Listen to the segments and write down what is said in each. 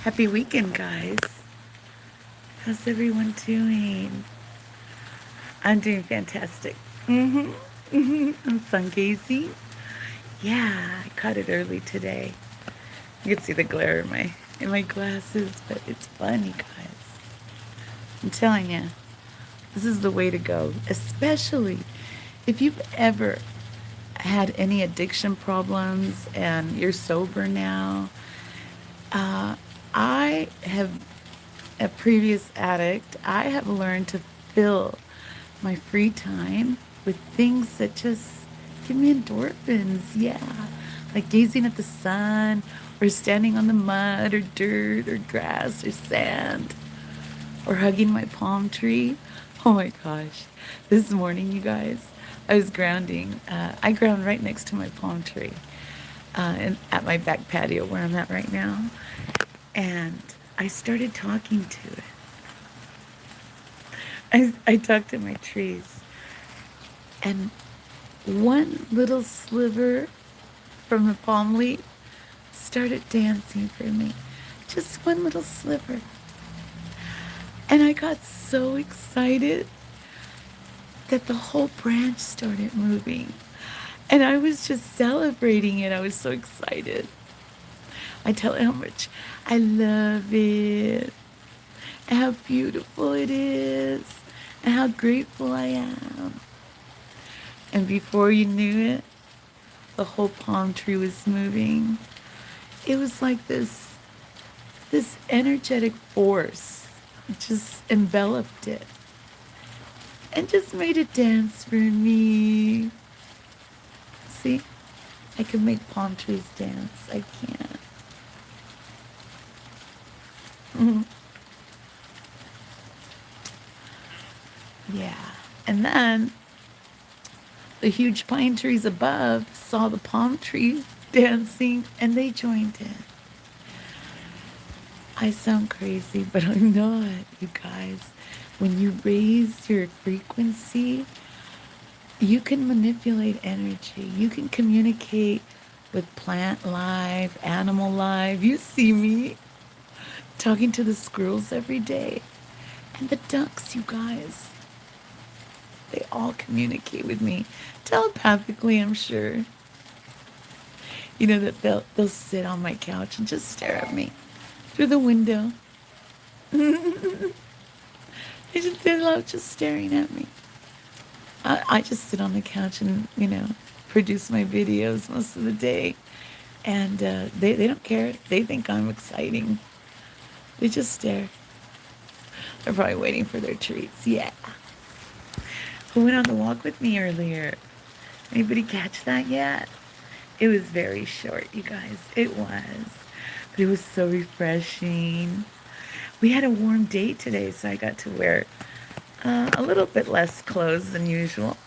Happy weekend, guys. How's everyone doing? I'm doing fantastic. I'm sun gazing. Yeah, I caught it early today. You can see the glare in my glasses, but it's fun, you guys. I'm telling you, this is the way to go, especially if you've ever had any addiction problems and you're sober now. Uh, I have a previous addict. I have learned to fill my free time with things that just give me endorphins. Yeah. Like gazing at the sun or standing on the mud or dirt or grass or sand or hugging my palm tree. Oh my gosh. This morning, you guys, I was grounding. I ground right next to my palm tree and at my back patio where I'm at right now. And I started talking to it. I talked to my trees, and one little sliver from the palm leaf started dancing for me. Just one little sliver. And I got so excited that the whole branch started moving. And I was just celebrating it. I was so excited. I tell it how much I love it, and how beautiful it is, and how grateful I am. And before you knew it, the whole palm tree was moving. It was like this energetic force just enveloped it and just made it dance for me. See, I can make palm trees dance. I can't. Yeah. And then the huge pine trees above saw the palm trees dancing and they joined in. I sound crazy, but I'm not, you guys. When you raise your frequency, you can manipulate energy. You can communicate with plant life, animal life. You see me talking to the squirrels every day. And the ducks, you guys. They all communicate with me telepathically, I'm sure. You know that they'll sit on my couch and just stare at me through the window. They love just staring at me. I just sit on the couch and produce my videos most of the day, and they don't care. They think I'm exciting. They just stare. They're probably waiting for their treats. Yeah. Who went on the walk with me earlier? Anybody catch that yet? It was very short, you guys. It was. But it was so refreshing. We had a warm day today, so I got to wear a little bit less clothes than usual.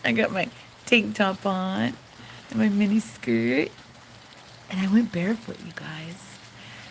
I got my tank top on and my mini skirt. And I went barefoot, you guys.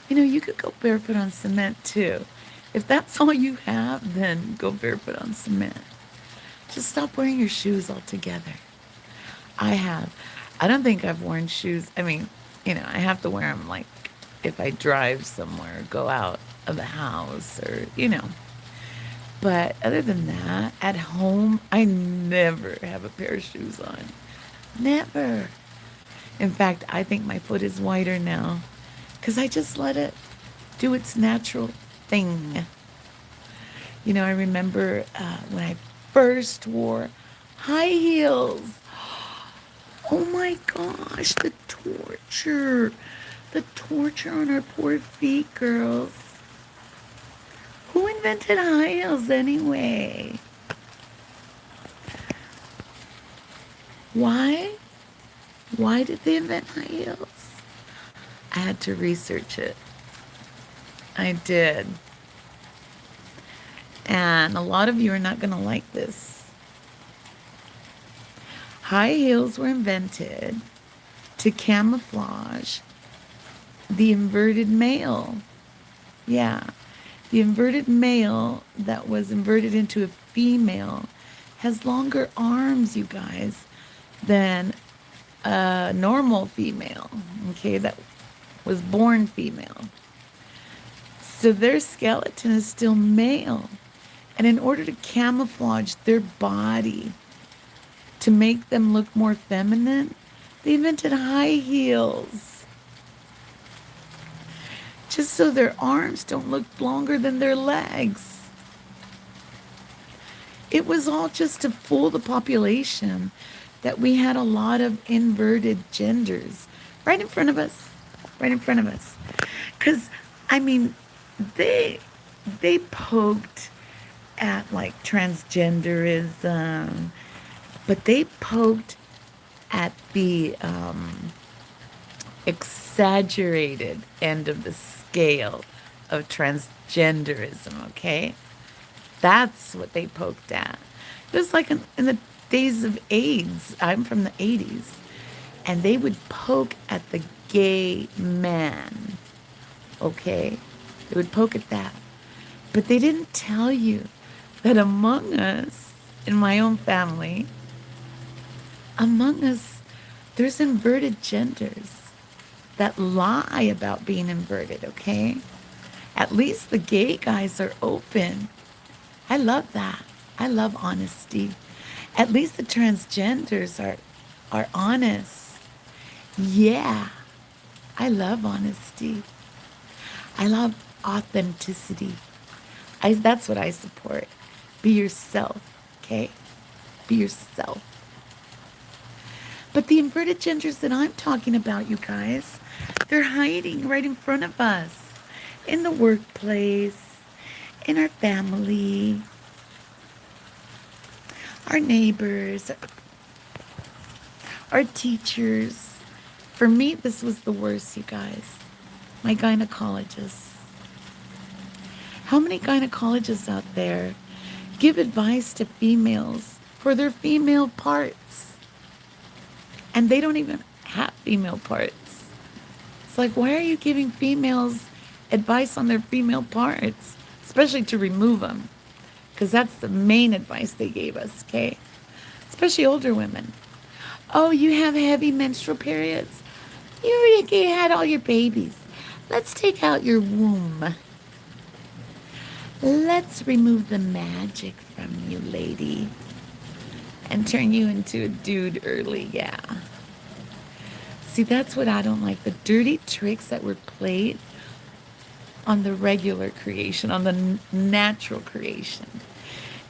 You could go barefoot on cement too. If that's all you have, then go barefoot on cement. Just stop wearing your shoes altogether. I don't think I've worn shoes. I mean, I have to wear them like if I drive somewhere, go out of the house or. But other than that, at home, I never have a pair of shoes on. Never. In fact, I think my foot is whiter now because I just let it do its natural thing. I remember when I first wore high heels. Oh my gosh, the torture. The torture on our poor feet, girls. Who invented high heels anyway? Why? Why did they invent high heels? I had to research it. I did. And a lot of you are not going to like this. High heels were invented to camouflage the inverted male. Yeah. The inverted male that was inverted into a female has longer arms, you guys, than a normal female, okay, that was born female. So their skeleton is still male. And in order to camouflage their body, to make them look more feminine, they invented high heels. Just so their arms don't look longer than their legs. It was all just to fool the population that we had a lot of inverted genders right in front of us. Right in front of us. Because, I mean, they poked at like transgenderism, but they poked at the exaggerated end of the scale of transgenderism, okay? That's what they poked at. It was like in the days of AIDS. I'm from the 80s. And they would poke at the gay man, okay? They would poke at that. But they didn't tell you that among us, in my own family, among us, there's inverted genders that lie about being inverted, okay? At least the gay guys are open. I love that. I love honesty. At least the transgenders are honest. Yeah, I love honesty. I love authenticity. That's what I support. Be yourself, okay? Be yourself. But the inverted genders that I'm talking about, you guys, they're hiding right in front of us. In the workplace, in our family, our neighbors, our teachers. For me, this was the worst, you guys. My gynecologists. How many gynecologists out there give advice to females for their female parts? And they don't even have female parts. It's like, why are you giving females advice on their female parts? Especially to remove them. Because that's the main advice they gave us, okay? Especially older women. Oh, you have heavy menstrual periods? You had all your babies. Let's take out your womb. Let's remove the magic from you, lady. And turn you into a dude early, yeah. See, that's what I don't like. The dirty tricks that were played on the regular creation, on the natural creation.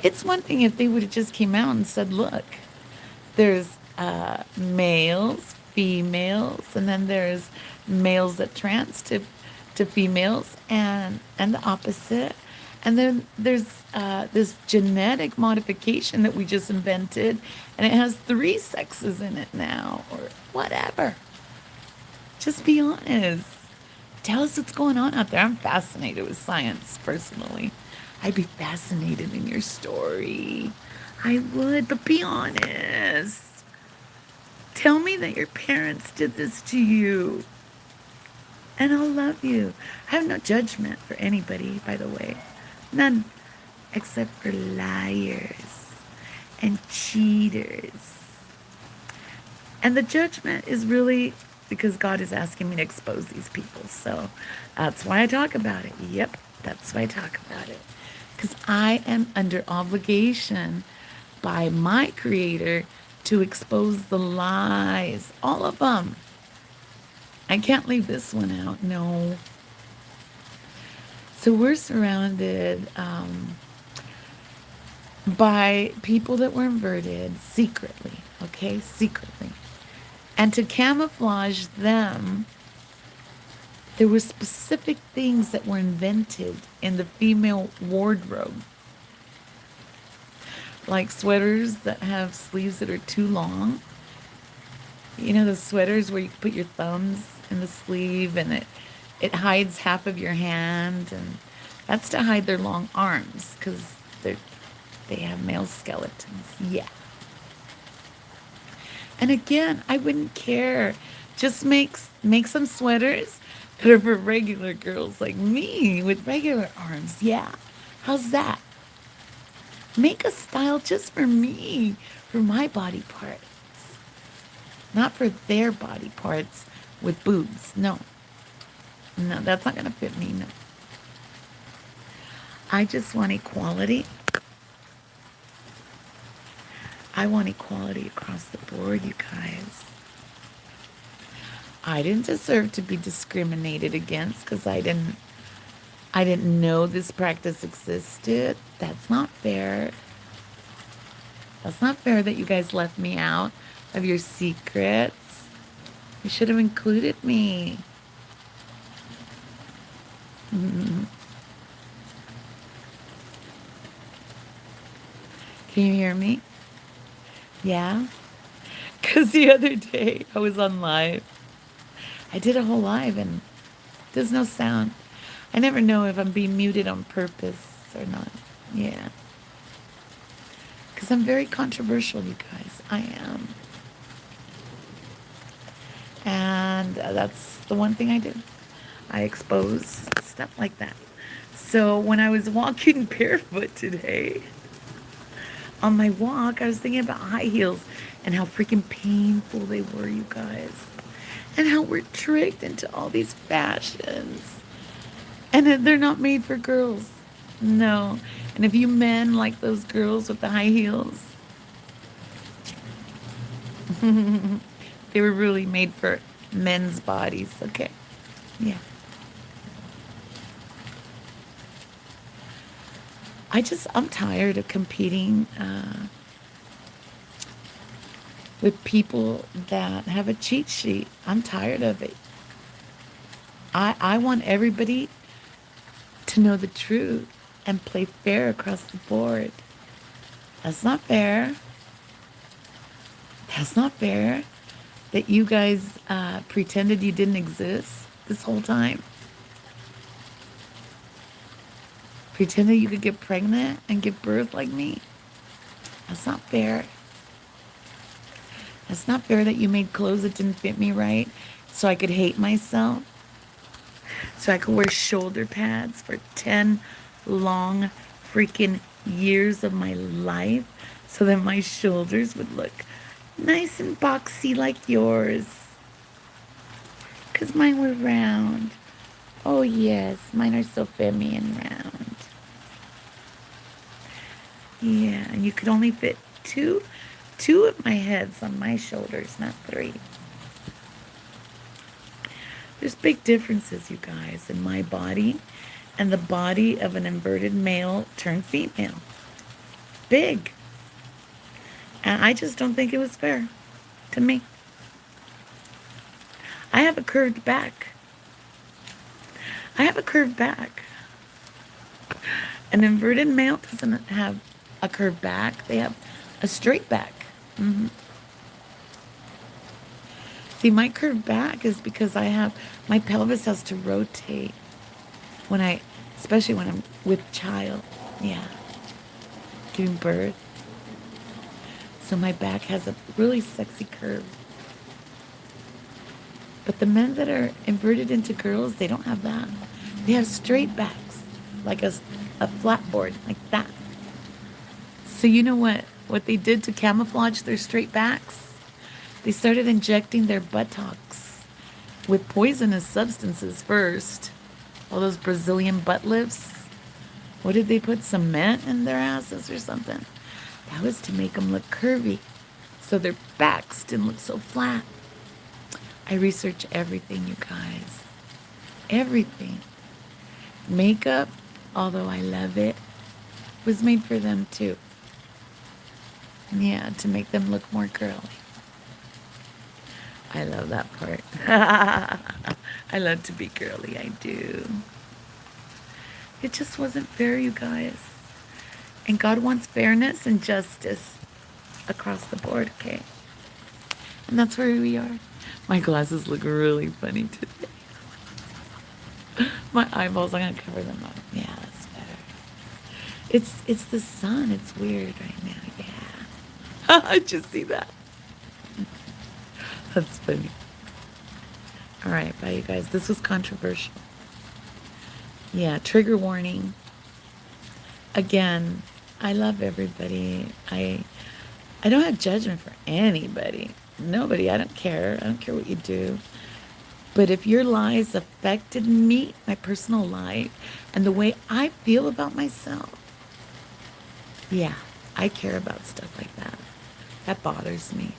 It's one thing if they would have just came out and said, look, there's males, females, and then there's males that trans to females and the opposite. And then there's this genetic modification that we just invented, and it has 3 sexes in it now, or whatever. Just be honest. Tell us what's going on out there. I'm fascinated with science, personally. I'd be fascinated in your story. I would, but be honest. Tell me that your parents did this to you. And I'll love you. I have no judgment for anybody, by the way. None. Except for liars and cheaters. And the judgment is really because God is asking me to expose these people. So that's why I talk about it. Yep, that's why I talk about it. Because I am under obligation by my Creator to expose the lies. All of them. I can't leave this one out. No. So we're surrounded by people that were inverted secretly. Okay? Secretly. And to camouflage them, there were specific things that were invented in the female wardrobe. Like sweaters that have sleeves that are too long. You know those sweaters where you put your thumbs in the sleeve and it hides half of your hand, and that's to hide their long arms because they have male skeletons. Yeah. And again, I wouldn't care. Just make some sweaters that are for regular girls like me with regular arms. Yeah. How's that? Make a style just for me, for my body parts. Not for their body parts with boobs. No. No, that's not going to fit me. No. I just want equality. I want equality across the board, you guys. I didn't deserve to be discriminated against because I didn't know this practice existed. That's not fair. That's not fair that you guys left me out of your secrets. You should have included me. Can you hear me? Yeah? Because the other day I was on live. I did a whole live and there's no sound. I never know if I'm being muted on purpose or not. Yeah. Because I'm very controversial, you guys. I am. And that's the one thing I do. I expose stuff like that. So when I was walking barefoot today, on my walk, I was thinking about high heels and how freaking painful they were, you guys. And how we're tricked into all these fashions. And they're not made for girls. No. And if you men like those girls with the high heels, they were really made for men's bodies. Okay. Yeah. I'm tired of competing with people that have a cheat sheet. I'm tired of it. I want everybody to know the truth and play fair across the board. That's not fair. That's not fair that you guys pretended you didn't exist this whole time. Pretended you could get pregnant and give birth like me. That's not fair. That's not fair that you made clothes that didn't fit me right so I could hate myself. So I could wear shoulder pads for 10 long freaking years of my life so that my shoulders would look nice and boxy like yours. Because mine were round. Oh yes, mine are so femmy and round. Yeah, and you could only fit two of my heads on my shoulders, not 3. There's big differences, you guys, in my body and the body of an inverted male turned female. Big. And I just don't think it was fair to me. I have a curved back. I have a curved back. An inverted male doesn't have a curved back. They have a straight back. See, my curved back is because my pelvis has to rotate especially when I'm with child. Yeah. Giving birth. So my back has a really sexy curve. But the men that are inverted into girls, they don't have that. They have straight backs, like a flat board, like that. So you know what they did to camouflage their straight backs? They started injecting their buttocks with poisonous substances first. All those Brazilian butt lifts. What did they put? Cement in their asses or something? That was to make them look curvy, so their backs didn't look so flat. I research everything, you guys. Everything. Makeup, although I love it, was made for them too. Yeah, to make them look more girly. I love that part. I love to be girly, I do. It just wasn't fair, you guys. And God wants fairness and justice across the board, okay? And that's where we are. My glasses look really funny today. My eyeballs, I'm going to cover them up. Yeah, that's better. It's the sun. It's weird right now, yeah. I just see that. That's funny. All right, bye, you guys. This was controversial. Yeah, trigger warning. Again, I love everybody. I don't have judgment for anybody. Nobody. I don't care. I don't care what you do. But if your lies affected me, my personal life, and the way I feel about myself, yeah, I care about stuff like that. That bothers me.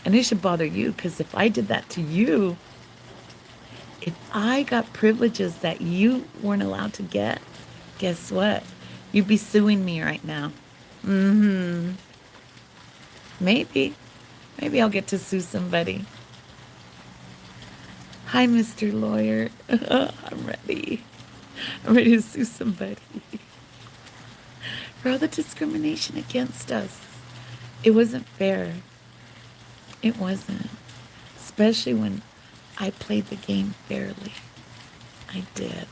And it should bother you because if I did that to you, if I got privileges that you weren't allowed to get, guess what? You'd be suing me right now. Mm-hmm. Maybe. Maybe I'll get to sue somebody. Hi, Mr. Lawyer. I'm ready. I'm ready to sue somebody for all the discrimination against us. It wasn't fair. It wasn't. Especially when I played the game fairly. I did.